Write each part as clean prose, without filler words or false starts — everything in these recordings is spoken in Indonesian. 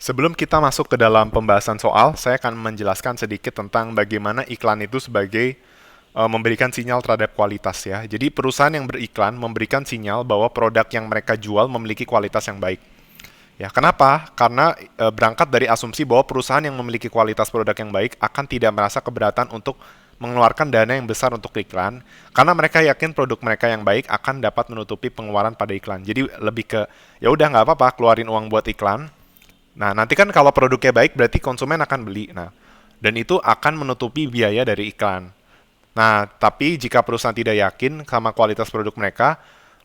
Sebelum kita masuk ke dalam pembahasan soal, saya akan menjelaskan sedikit tentang bagaimana iklan itu sebagai memberikan sinyal terhadap kualitas ya. Jadi perusahaan yang beriklan memberikan sinyal bahwa produk yang mereka jual memiliki kualitas yang baik. Ya, kenapa? Karena berangkat dari asumsi bahwa perusahaan yang memiliki kualitas produk yang baik akan tidak merasa keberatan untuk mengeluarkan dana yang besar untuk iklan, karena mereka yakin produk mereka yang baik akan dapat menutupi pengeluaran pada iklan. Jadi lebih ke ya udah nggak apa-apa keluarin uang buat iklan. Nah, nanti kan kalau produknya baik berarti konsumen akan beli. Nah, dan itu akan menutupi biaya dari iklan. Nah, tapi jika perusahaan tidak yakin sama kualitas produk mereka,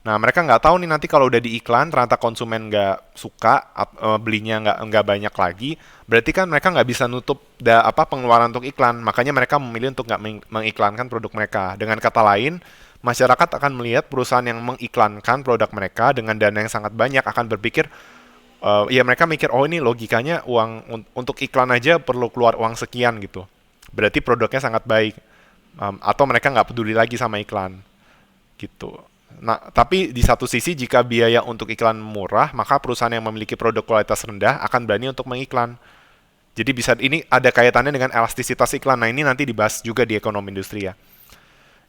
nah mereka nggak tahu nih nanti kalau udah di iklan ternyata konsumen nggak suka, belinya nggak banyak lagi, berarti kan mereka nggak bisa nutup pengeluaran untuk iklan. Makanya mereka memilih untuk nggak mengiklankan produk mereka. Dengan kata lain, masyarakat akan melihat perusahaan yang mengiklankan produk mereka dengan dana yang sangat banyak akan berpikir, ya mereka mikir, oh ini logikanya uang untuk iklan aja perlu keluar uang sekian gitu. Berarti produknya sangat baik. Atau mereka nggak peduli lagi sama iklan gitu. Nah, tapi di satu sisi jika biaya untuk iklan murah, maka perusahaan yang memiliki produk kualitas rendah akan berani untuk mengiklan. Jadi bisa ini ada kaitannya dengan elastisitas iklan. Nah, ini nanti dibahas juga di ekonomi industri ya.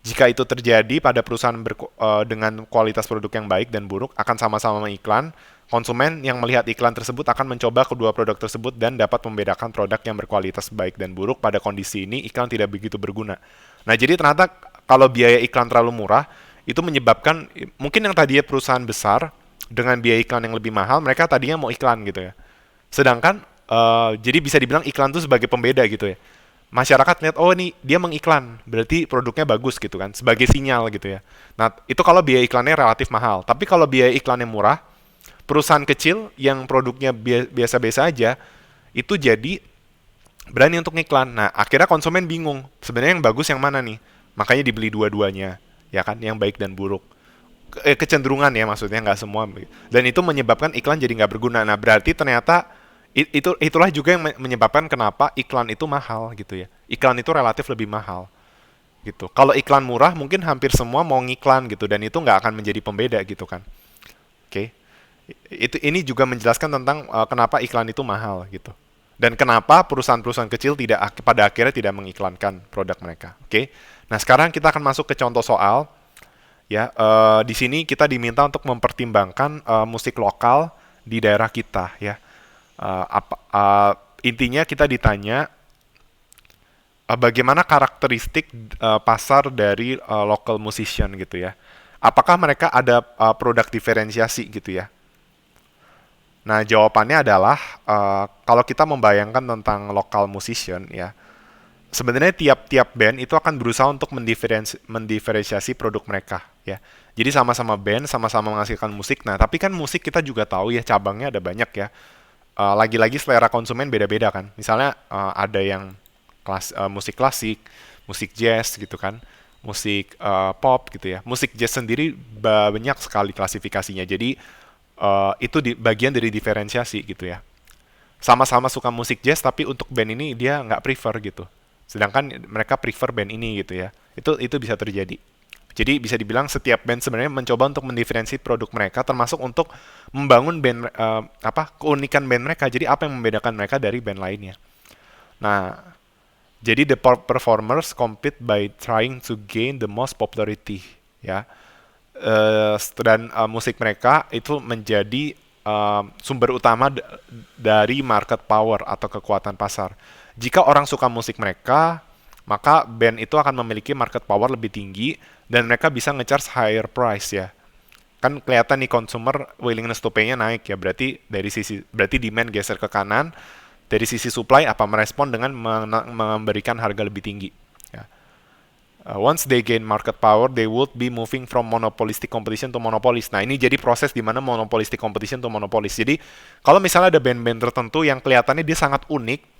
Jika itu terjadi pada perusahaan dengan kualitas produk yang baik dan buruk akan sama-sama mengiklan, konsumen yang melihat iklan tersebut akan mencoba kedua produk tersebut dan dapat membedakan produk yang berkualitas baik dan buruk. Pada kondisi ini, iklan tidak begitu berguna. Nah, jadi ternyata kalau biaya iklan terlalu murah, itu menyebabkan mungkin yang tadinya perusahaan besar dengan biaya iklan yang lebih mahal, mereka tadinya mau iklan gitu ya. Sedangkan jadi bisa dibilang iklan itu sebagai pembeda gitu ya. Masyarakat lihat, oh ini dia mengiklan, berarti produknya bagus gitu kan, sebagai sinyal gitu ya. Nah, itu kalau biaya iklannya relatif mahal. Tapi kalau biaya iklannya murah, perusahaan kecil yang produknya biasa-biasa aja, itu jadi berani untuk ngiklan. Nah, akhirnya konsumen bingung, sebenarnya yang bagus yang mana nih? Makanya dibeli dua-duanya, ya kan, yang baik dan buruk. Kecenderungan ya maksudnya, nggak semua. Dan itu menyebabkan iklan jadi nggak berguna. Nah, berarti ternyata itulah juga yang menyebabkan kenapa iklan itu mahal gitu ya. Iklan itu relatif lebih mahal gitu. Kalau iklan murah mungkin hampir semua mau ngiklan gitu dan itu nggak akan menjadi pembeda gitu kan. Oke. Ini juga menjelaskan tentang kenapa iklan itu mahal gitu. Dan kenapa perusahaan-perusahaan kecil pada akhirnya tidak mengiklankan produk mereka. Oke. Nah, sekarang kita akan masuk ke contoh soal. Ya, di sini kita diminta untuk mempertimbangkan musik lokal di daerah kita ya. Intinya kita ditanya bagaimana karakteristik pasar dari local musician gitu ya. Apakah mereka ada produk diferensiasi gitu ya? Nah, jawabannya adalah kalau kita membayangkan tentang local musician ya, sebenarnya tiap-tiap band itu akan berusaha untuk mendiferensiasi produk mereka ya. Jadi sama-sama band, sama-sama menghasilkan musik. Nah, tapi kan musik kita juga tahu ya cabangnya ada banyak ya. Lagi-lagi selera konsumen beda-beda kan. Misalnya ada yang musik klasik, musik jazz gitu kan, musik pop gitu ya. Musik jazz sendiri banyak sekali klasifikasinya. Jadi itu bagian dari diferensiasi gitu ya. Sama-sama suka musik jazz tapi untuk band ini dia nggak prefer gitu. Sedangkan mereka prefer band ini gitu ya. Itu bisa terjadi. Jadi bisa dibilang setiap band sebenarnya mencoba untuk mendiferensiasi produk mereka termasuk untuk membangun band keunikan band mereka. Jadi apa yang membedakan mereka dari band lainnya. Nah, jadi the performers compete by trying to gain the most popularity ya. Dan musik mereka itu menjadi sumber utama dari market power atau kekuatan pasar. Jika orang suka musik mereka, maka band itu akan memiliki market power lebih tinggi dan mereka bisa nge-charge higher price ya. Kan kelihatan nih consumer willingness to pay-nya naik ya. Berarti demand geser ke kanan. Dari sisi supply apa merespon dengan memberikan harga lebih tinggi. Ya. Once they gain market power, they would be moving from monopolistic competition to monopolist. Nah, ini jadi proses di mana monopolistic competition to monopolist. Jadi, kalau misalnya ada band-band tertentu yang kelihatannya dia sangat unik,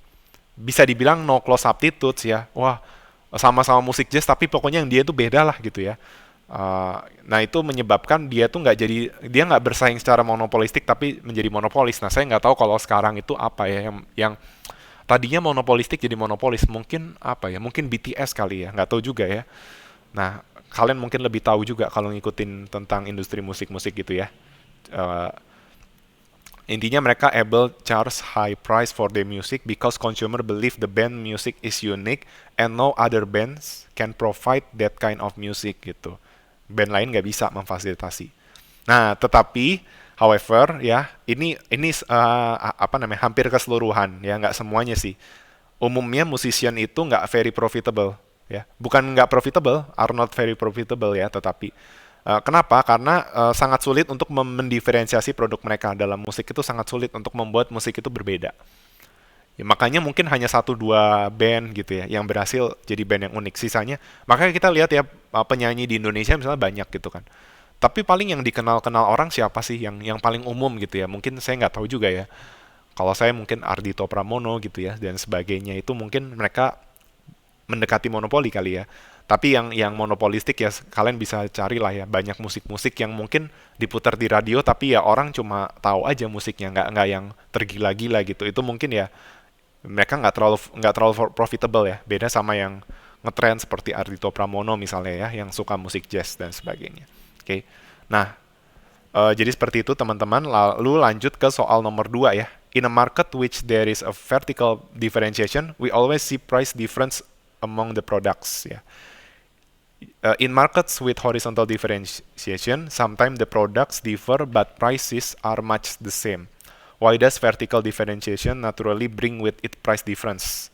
bisa dibilang no close substitutes ya. Wah, sama-sama musik jazz tapi pokoknya yang dia itu beda lah gitu ya. Nah, itu menyebabkan dia nggak bersaing secara monopolistik tapi menjadi monopolis. Nah, saya nggak tahu kalau sekarang itu apa ya yang tadinya monopolistik jadi monopolis. Mungkin apa ya? Mungkin BTS kali ya. Nggak tahu juga ya. Nah, kalian mungkin lebih tahu juga kalau ngikutin tentang industri musik-musik gitu ya. Eh, Intinya mereka able charge high price for their music because consumer believe the band music is unique and no other bands can provide that kind of music gitu. Band lain nggak bisa memfasilitasi. Nah, tetapi however ya ini apa namanya hampir keseluruhan ya nggak semuanya sih. Umumnya musician itu nggak very profitable ya. Bukan nggak profitable, are not very profitable ya, tetapi kenapa? Karena sangat sulit untuk mendiferensiasi produk mereka dalam musik itu sangat sulit untuk membuat musik itu berbeda. Ya, makanya mungkin hanya satu dua band gitu ya yang berhasil jadi band yang unik. Sisanya, makanya kita lihat ya penyanyi di Indonesia misalnya banyak gitu kan. Tapi paling yang dikenal-kenal orang siapa sih yang paling umum gitu ya? Mungkin saya nggak tahu juga ya. Kalau saya mungkin Ardhito Pramono gitu ya dan sebagainya itu mungkin mereka mendekati monopoli kali ya. Tapi yang monopolistik ya kalian bisa carilah ya banyak musik-musik yang mungkin diputar di radio tapi ya orang cuma tahu aja musiknya nggak yang tergila-gila gitu. Itu mungkin ya mereka nggak terlalu profitable ya. Beda sama yang ngetrend seperti Ardhito Pramono misalnya ya yang suka musik jazz dan sebagainya. Oke. Nah, jadi seperti itu teman-teman. Lalu lanjut ke soal nomor 2 ya. In a market which there is a vertical differentiation, we always see price difference among the products ya. In markets with horizontal differentiation, sometimes the products differ but prices are much the same. Why does vertical differentiation naturally bring with it price difference?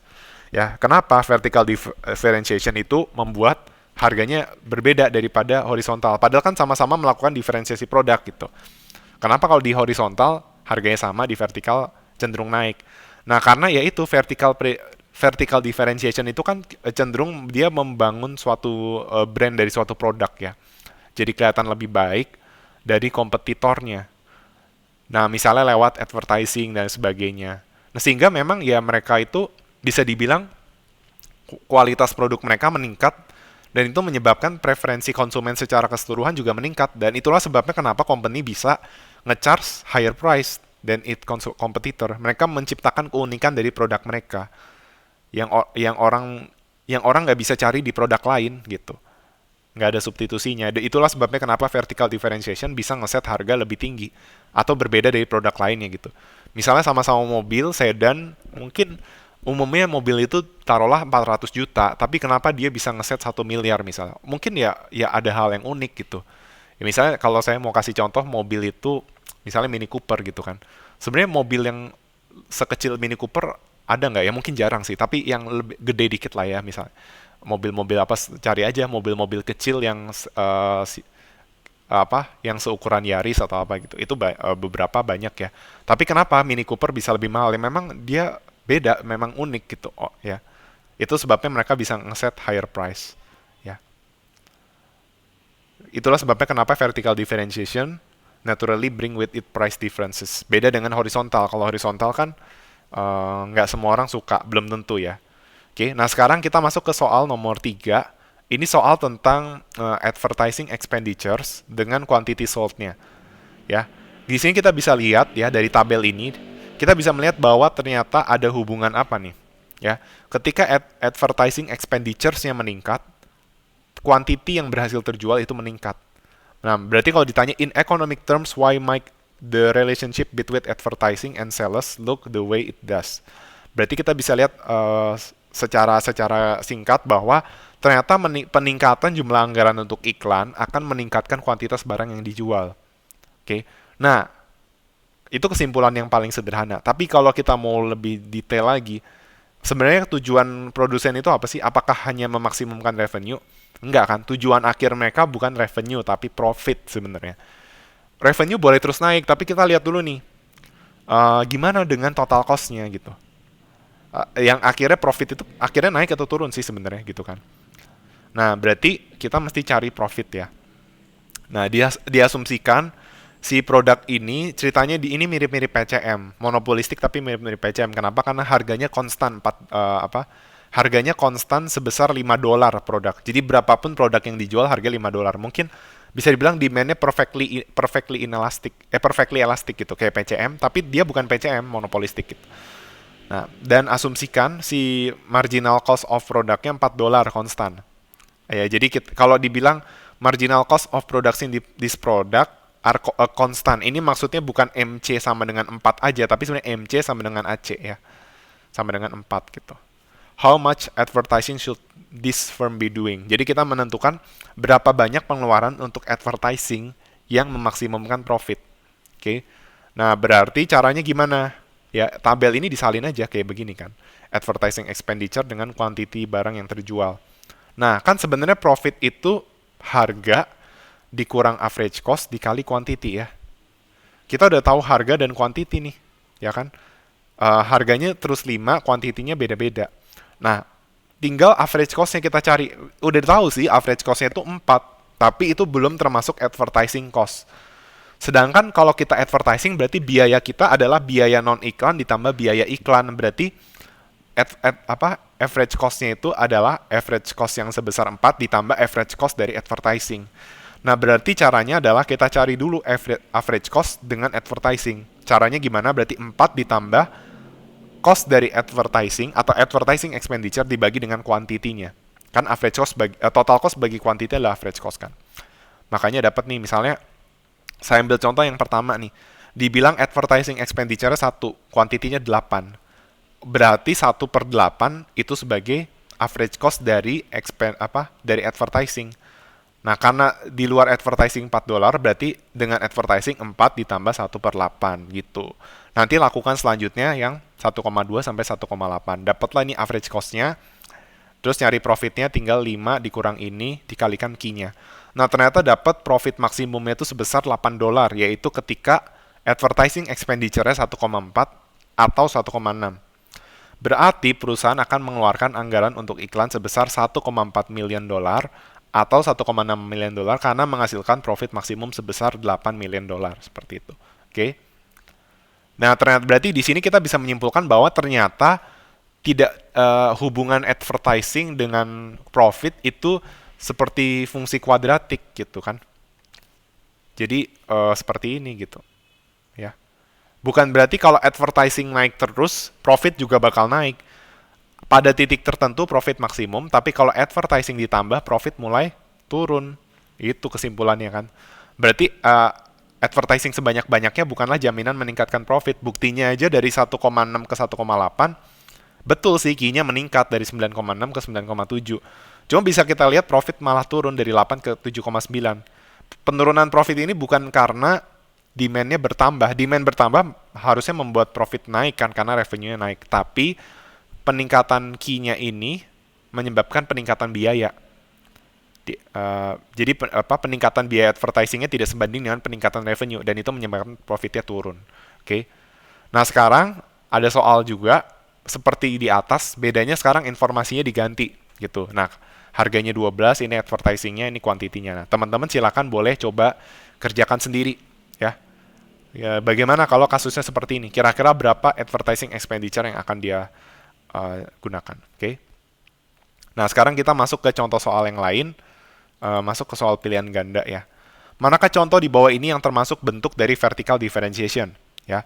Ya, kenapa vertical differentiation itu membuat harganya berbeda daripada horizontal? Padahal kan sama-sama melakukan diferensiasi produk gitu. Kenapa kalau di horizontal harganya sama, di vertikal cenderung naik? Nah, karena ya itu vertical differentiation itu kan cenderung dia membangun suatu brand dari suatu produk ya. Jadi kelihatan lebih baik dari kompetitornya. Nah, misalnya lewat advertising dan sebagainya. Nah, sehingga memang ya mereka itu bisa dibilang kualitas produk mereka meningkat dan itu menyebabkan preferensi konsumen secara keseluruhan juga meningkat dan itulah sebabnya kenapa company bisa nge-charge higher price than its competitor. Mereka menciptakan keunikan dari produk mereka yang orang nggak bisa cari di produk lain gitu. Nggak ada substitusinya. Itulah sebabnya kenapa vertical differentiation bisa ngeset harga lebih tinggi atau berbeda dari produk lainnya gitu. Misalnya sama-sama mobil sedan, mungkin umumnya mobil itu taruhlah 400 juta, tapi kenapa dia bisa ngeset 1 miliar misalnya? Mungkin ya ada hal yang unik gitu. Ya, misalnya kalau saya mau kasih contoh mobil itu misalnya Mini Cooper gitu kan. Sebenarnya mobil yang sekecil Mini Cooper ada nggak ya? Mungkin jarang sih, tapi yang lebih gede dikit lah ya misalnya. Mobil-mobil apa cari aja mobil-mobil kecil yang yang seukuran Yaris atau apa gitu. Itu beberapa banyak ya. Tapi kenapa Mini Cooper bisa lebih mahal? Ya memang dia beda, memang unik gitu. Oh, ya. Itu sebabnya mereka bisa ngeset higher price, ya. Itulah sebabnya kenapa vertical differentiation naturally bring with it price differences. Beda dengan horizontal. Kalau horizontal kan nggak semua orang suka, belum tentu ya. Oke, nah sekarang kita masuk ke soal nomor 3. Ini soal tentang advertising expenditures dengan quantity sold-nya. Ya, di sini kita bisa lihat ya dari tabel ini, kita bisa melihat bahwa ternyata ada hubungan apa nih? Ya, ketika advertising expenditures-nya meningkat, quantity yang berhasil terjual itu meningkat. Nah, berarti kalau ditanya in economic terms, why might the relationship between advertising and sales look the way it does? Berarti kita bisa lihat secara singkat bahwa ternyata peningkatan jumlah anggaran untuk iklan akan meningkatkan kuantitas barang yang dijual. Oke. Nah, itu kesimpulan yang paling sederhana. Tapi kalau kita mau lebih detail lagi, sebenarnya tujuan produsen itu apa sih? Apakah hanya memaksimumkan revenue? Enggak kan? Tujuan akhir mereka bukan revenue, tapi profit sebenarnya. Revenue boleh terus naik, tapi kita lihat dulu nih, gimana dengan total cost-nya gitu. Yang akhirnya profit itu akhirnya naik atau turun sih sebenarnya gitu kan. Nah, berarti kita mesti cari profit ya. Nah, dia diasumsikan si produk ini ceritanya ini mirip-mirip PCM, monopolistik tapi mirip-mirip PCM. Kenapa? Karena harganya konstan harganya konstan sebesar $5 produk. Jadi berapapun produk yang dijual harga $5. Mungkin bisa dibilang demand-nya perfectly elastic gitu kayak PCM, tapi dia bukan PCM, monopolistik gitu. Nah, dan asumsikan si marginal cost of produknya $4 konstan. Ya, jadi kalau dibilang marginal cost of production this product konstan. Ini maksudnya bukan MC sama dengan 4 aja, tapi sebenarnya MC sama dengan AC ya. Sama dengan 4 gitu. How much advertising should this firm be doing? Jadi kita menentukan berapa banyak pengeluaran untuk advertising yang memaksimumkan profit. Oke. Nah, berarti caranya gimana? Ya, tabel ini disalin aja kayak begini kan. Advertising expenditure dengan quantity barang yang terjual. Nah, kan sebenarnya profit itu harga dikurang average cost dikali quantity ya. Kita udah tahu harga dan quantity nih, ya kan? Harganya terus 5, quantity-nya beda-beda. Nah, tinggal average cost-nya kita cari. Udah tahu sih average cost-nya itu 4, tapi itu belum termasuk advertising cost. Sedangkan kalau kita advertising berarti biaya kita adalah biaya non-iklan ditambah biaya iklan. Berarti average cost-nya itu adalah average cost yang sebesar 4 ditambah average cost dari advertising. Nah, berarti caranya adalah kita cari dulu average cost dengan advertising. Caranya gimana? Berarti 4 ditambah cost dari advertising atau advertising expenditure dibagi dengan quantity-nya. Kan average cost total cost bagi quantity adalah average cost kan. Makanya dapat nih misalnya saya ambil contoh yang pertama nih. Dibilang advertising expenditure 1, quantity-nya 8. Berarti 1/8 itu sebagai average cost dari dari advertising. Nah, karena di luar advertising $4, berarti dengan advertising 4 ditambah 1/8 gitu. Nanti lakukan selanjutnya yang 1,2 sampai 1,8. Dapatlah ini average cost-nya. Terus nyari profitnya tinggal 5 dikurang ini dikalikan Q-nya. Nah, ternyata dapat profit maksimumnya itu sebesar $8, yaitu ketika advertising expenditure-nya 1,4 atau 1,6. Berarti perusahaan akan mengeluarkan anggaran untuk iklan sebesar $1,4 million atau $1,6 million karena menghasilkan profit maksimum sebesar $8 million seperti itu. Oke. Nah, ternyata berarti di sini kita bisa menyimpulkan bahwa ternyata tidak hubungan advertising dengan profit itu seperti fungsi kuadratik gitu kan. Jadi seperti ini gitu. Ya. Bukan berarti kalau advertising naik terus, profit juga bakal naik. Pada titik tertentu profit maksimum, tapi kalau advertising ditambah, profit mulai turun. Itu kesimpulannya kan. Berarti advertising sebanyak-banyaknya bukanlah jaminan meningkatkan profit. Buktinya aja dari 1,6 ke 1,8, betul sih Q-nya meningkat dari 9,6 ke 9,7. Cuma bisa kita lihat profit malah turun dari 8 ke 7,9. Penurunan profit ini bukan karena demand-nya bertambah. Demand bertambah harusnya membuat profit naik kan karena revenue-nya naik. Tapi peningkatan Q-nya ini menyebabkan peningkatan biaya. Jadi peningkatan biaya advertising-nya tidak sebanding dengan peningkatan revenue dan itu menyebabkan profitnya turun. Oke. Nah, sekarang ada soal juga seperti di atas, bedanya sekarang informasinya diganti gitu. Nah, harganya 12, ini advertising-nya, ini quantity-nya. Nah, teman-teman silakan boleh coba kerjakan sendiri ya. Ya, bagaimana kalau kasusnya seperti ini? Kira-kira berapa advertising expenditure yang akan dia gunakan? Oke. Nah, sekarang kita masuk ke contoh soal yang lain. Masuk ke soal pilihan ganda ya. Manakah contoh di bawah ini yang termasuk bentuk dari vertical differentiation? Ya.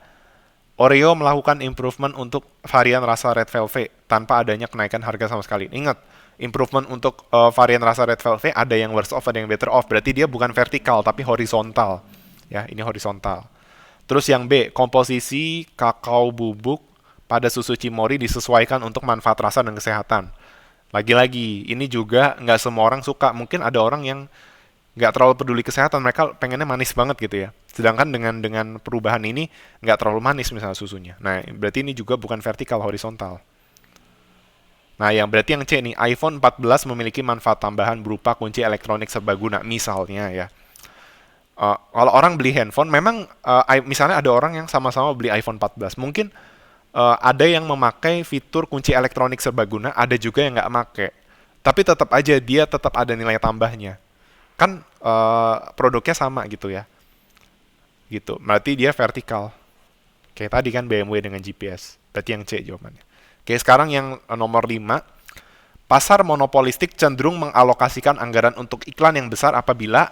Oreo melakukan improvement untuk varian rasa Red Velvet tanpa adanya kenaikan harga sama sekali. Ingat, improvement untuk varian rasa Red Velvet ada yang worse off, ada yang better off. Berarti dia bukan vertikal tapi horizontal. Ya, ini horizontal. Terus yang B, komposisi kakao bubuk pada susu Cimory disesuaikan untuk manfaat rasa dan kesehatan. Lagi-lagi, ini juga nggak semua orang suka. Mungkin ada orang yang nggak terlalu peduli kesehatan, mereka pengennya manis banget gitu ya. Sedangkan dengan perubahan ini nggak terlalu manis misalnya susunya. Nah, berarti ini juga bukan vertikal, horizontal. Nah, berarti yang C nih, iPhone 14 memiliki manfaat tambahan berupa kunci elektronik serbaguna, misalnya ya. Kalau orang beli handphone, memang misalnya ada orang yang sama-sama beli iPhone 14. Mungkin ada yang memakai fitur kunci elektronik serbaguna, ada juga yang nggak make. Tapi tetap aja dia tetap ada nilai tambahnya. Kan produknya sama gitu ya. Gitu. Berarti dia vertikal. Kayak tadi kan BMW dengan GPS. Berarti yang C jawabannya. Oke, sekarang yang nomor 5. Pasar monopolistik cenderung mengalokasikan anggaran untuk iklan yang besar apabila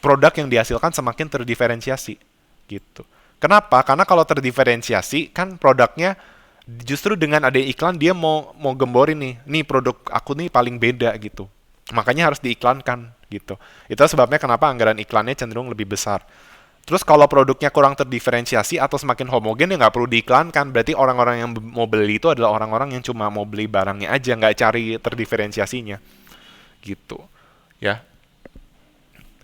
produk yang dihasilkan semakin terdiferensiasi. Gitu. Kenapa? Karena kalau terdiferensiasi, kan produknya justru dengan ada iklan dia mau gemborin nih produk aku nih paling beda gitu. Makanya harus diiklankan gitu. Itu sebabnya kenapa anggaran iklannya cenderung lebih besar. Terus kalau produknya kurang terdiferensiasi atau semakin homogen ya nggak perlu diiklankan. Berarti orang-orang yang mau beli itu adalah orang-orang yang cuma mau beli barangnya aja, nggak cari terdiferensiasinya gitu ya.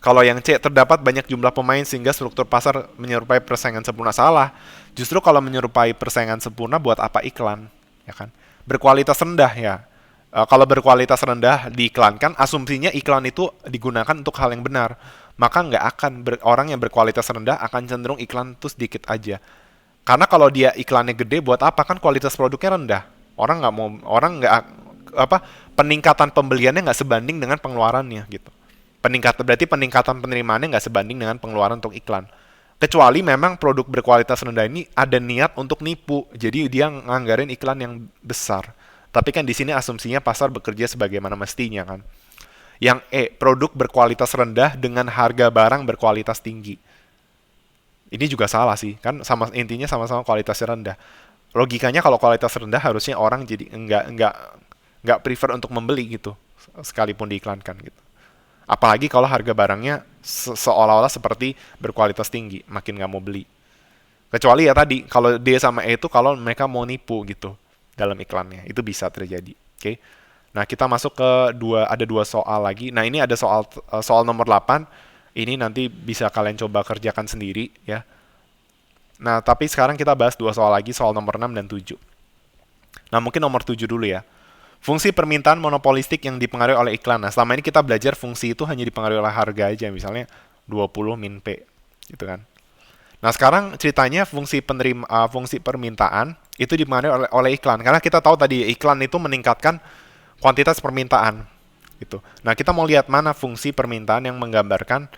Kalau yang C, terdapat banyak jumlah pemain sehingga struktur pasar menyerupai persaingan sempurna. Salah. Justru kalau menyerupai persaingan sempurna buat apa iklan, ya kan? Berkualitas rendah ya. Kalau berkualitas rendah diiklankan, asumsinya iklan itu digunakan untuk hal yang benar. Maka nggak akan orang yang berkualitas rendah akan cenderung iklan itu sedikit aja. Karena kalau dia iklannya gede, buat apa? Kan kualitas produknya rendah. Orang nggak apa peningkatan pembeliannya nggak sebanding dengan pengeluarannya gitu. Berarti peningkatan penerimaannya nggak sebanding dengan pengeluaran untuk iklan. Kecuali memang produk berkualitas rendah ini ada niat untuk nipu, jadi dia nganggarin iklan yang besar. Tapi kan di sini asumsinya pasar bekerja sebagaimana mestinya kan. Yang E, produk berkualitas rendah dengan harga barang berkualitas tinggi. Ini juga salah sih, kan intinya sama-sama kualitasnya rendah. Logikanya kalau kualitas rendah harusnya orang jadi nggak prefer untuk membeli gitu, sekalipun diiklankan gitu. Apalagi kalau harga barangnya seolah-olah seperti berkualitas tinggi, makin nggak mau beli. Kecuali ya tadi, kalau D sama E itu kalau mereka mau nipu gitu dalam iklannya, itu bisa terjadi. Oke. Nah, kita masuk ke ada dua soal lagi. Nah, ini ada soal nomor 8. Ini nanti bisa kalian coba kerjakan sendiri ya. Nah, tapi sekarang kita bahas dua soal lagi, soal nomor 6 dan 7. Nah, mungkin nomor 7 dulu ya. Fungsi permintaan monopolistik yang dipengaruhi oleh iklan. Nah, selama ini kita belajar fungsi itu hanya dipengaruhi oleh harga aja, misalnya 20 min P, gitu kan. Nah, sekarang ceritanya fungsi permintaan itu dipengaruhi oleh iklan. Karena kita tahu tadi iklan itu meningkatkan kuantitas permintaan, gitu. Nah, kita mau lihat mana fungsi permintaan yang menggambarkan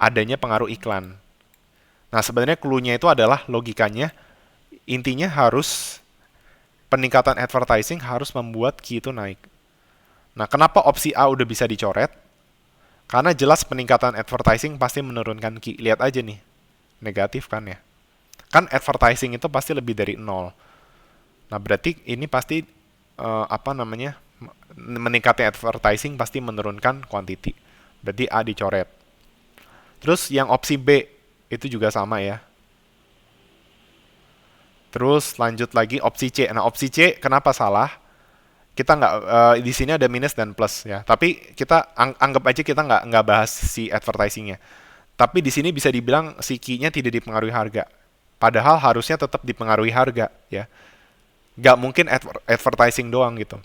adanya pengaruh iklan. Nah, sebenarnya clue-nya itu adalah logikanya, intinya harus peningkatan advertising harus membuat Q itu naik. Nah, kenapa opsi A udah bisa dicoret? Karena jelas peningkatan advertising pasti menurunkan Q. Lihat aja nih, negatif kan ya. Kan advertising itu pasti lebih dari 0. Nah, berarti ini pasti meningkatnya advertising pasti menurunkan quantity. Berarti A dicoret. Terus yang opsi B itu juga sama ya. Terus lanjut lagi opsi C. Nah, opsi C kenapa salah? Kita nggak di sini ada minus dan plus ya. Tapi kita anggap aja kita nggak bahas si advertisingnya. Tapi di sini bisa dibilang si key-nya tidak dipengaruhi harga. Padahal harusnya tetap dipengaruhi harga ya. Nggak mungkin advertising doang gitu.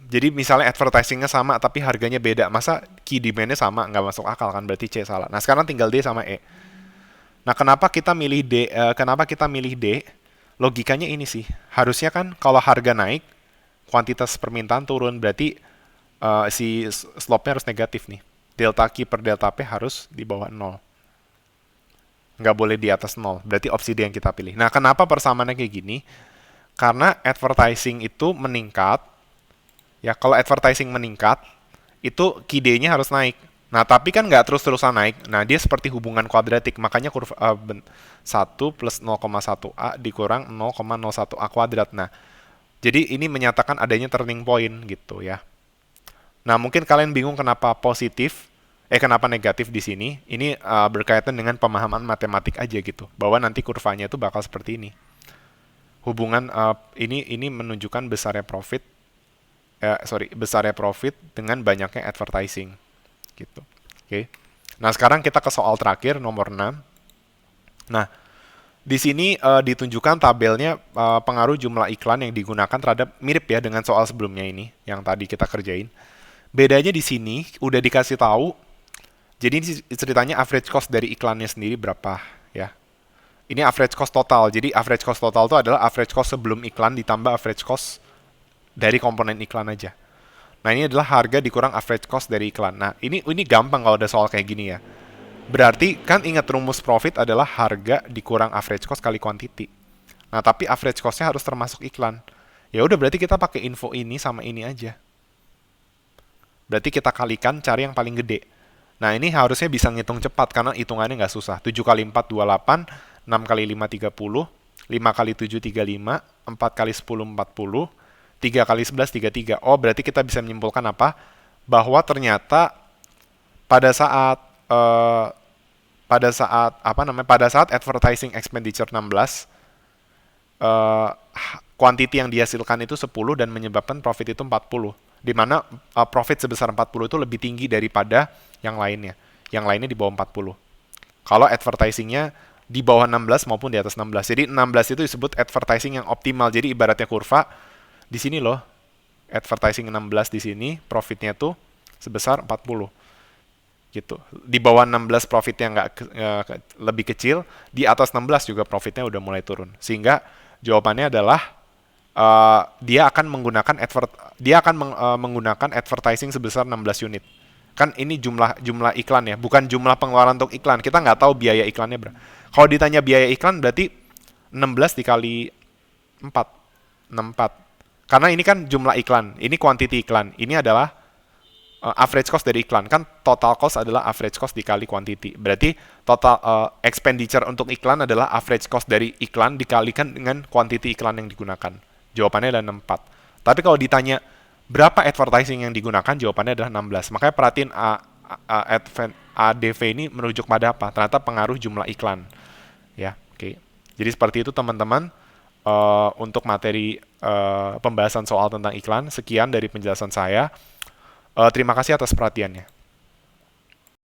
Jadi misalnya advertisingnya sama tapi harganya beda. Masa key demand-nya sama? Nggak masuk akal kan, berarti C salah. Nah, sekarang tinggal D sama E. Nah, kenapa kita milih D? Logikanya ini sih. Harusnya kan kalau harga naik, kuantitas permintaan turun. Berarti si slope-nya harus negatif nih. Delta Q per delta P harus di bawah 0. Nggak boleh di atas 0. Berarti opsi D yang kita pilih. Nah, kenapa persamaannya kayak gini? Karena advertising itu meningkat. Ya, kalau advertising meningkat, itu QD-nya harus naik. Nah, tapi kan nggak terus-terusan naik. Nah, dia seperti hubungan kuadratik. Makanya kurva 1 plus 0,1A dikurang 0,01A kuadrat. Nah, jadi ini menyatakan adanya turning point gitu ya. Nah, mungkin kalian bingung kenapa kenapa negatif di sini. Ini berkaitan dengan pemahaman matematik aja gitu. Bahwa nanti kurvanya itu bakal seperti ini. Hubungan ini menunjukkan besarnya profit dengan banyaknya advertising gitu. Oke. Nah, sekarang kita ke soal terakhir nomor 6. Nah, di sini ditunjukkan tabelnya pengaruh jumlah iklan yang digunakan terhadap mirip ya dengan soal sebelumnya ini yang tadi kita kerjain. Bedanya di sini udah dikasih tahu. Jadi ini ceritanya average cost dari iklannya sendiri berapa ya. Ini average cost total. Jadi average cost total itu adalah average cost sebelum iklan ditambah average cost dari komponen iklan aja. Nah, ini adalah harga dikurang average cost dari iklan. Nah, ini gampang kalau ada soal kayak gini ya. Berarti kan ingat rumus profit adalah harga dikurang average cost kali quantity. Nah, tapi average cost-nya harus termasuk iklan. Ya udah berarti kita pakai info ini sama ini aja. Berarti kita kalikan cari yang paling gede. Nah, ini harusnya bisa ngitung cepat karena hitungannya nggak susah. 7 kali 4 28, 6 kali 5 30, 5 kali 7 35, 4 kali 10 40, 3 kali 11 33. Oh, berarti kita bisa menyimpulkan apa? bahwa ternyata pada saat eh, pada saat advertising expenditure 16, eh, quantity yang dihasilkan itu 10 dan menyebabkan profit itu 40. Di mana profit sebesar 40 itu lebih tinggi daripada yang lainnya. Yang lainnya di bawah 40. Kalau advertisingnya di bawah 16 maupun di atas 16. Jadi 16 itu disebut advertising yang optimal. Jadi ibaratnya kurva di sini loh. Advertising 16 di sini profitnya tuh sebesar 40 gitu. Di bawah 16 profitnya nggak lebih kecil, di atas 16 juga profitnya udah mulai turun. Sehingga jawabannya adalah dia akan menggunakan advertising sebesar 16 unit. Kan ini jumlah iklan ya, bukan jumlah pengeluaran untuk iklan. Kita nggak tahu biaya iklannya berapa. Kalau ditanya biaya iklan berarti 16 dikali 4, 64. Karena ini kan jumlah iklan, ini quantity iklan. Ini adalah average cost dari iklan. Kan total cost adalah average cost dikali quantity. Berarti total expenditure untuk iklan adalah average cost dari iklan dikalikan dengan quantity iklan yang digunakan. Jawabannya adalah 64. Tapi kalau ditanya berapa advertising yang digunakan, jawabannya adalah 16. Makanya perhatiin ADV ini merujuk pada apa? Ternyata pengaruh jumlah iklan. Ya, oke. Jadi seperti itu teman-teman. Untuk materi pembahasan soal tentang iklan, sekian dari penjelasan saya. Terima kasih atas perhatiannya.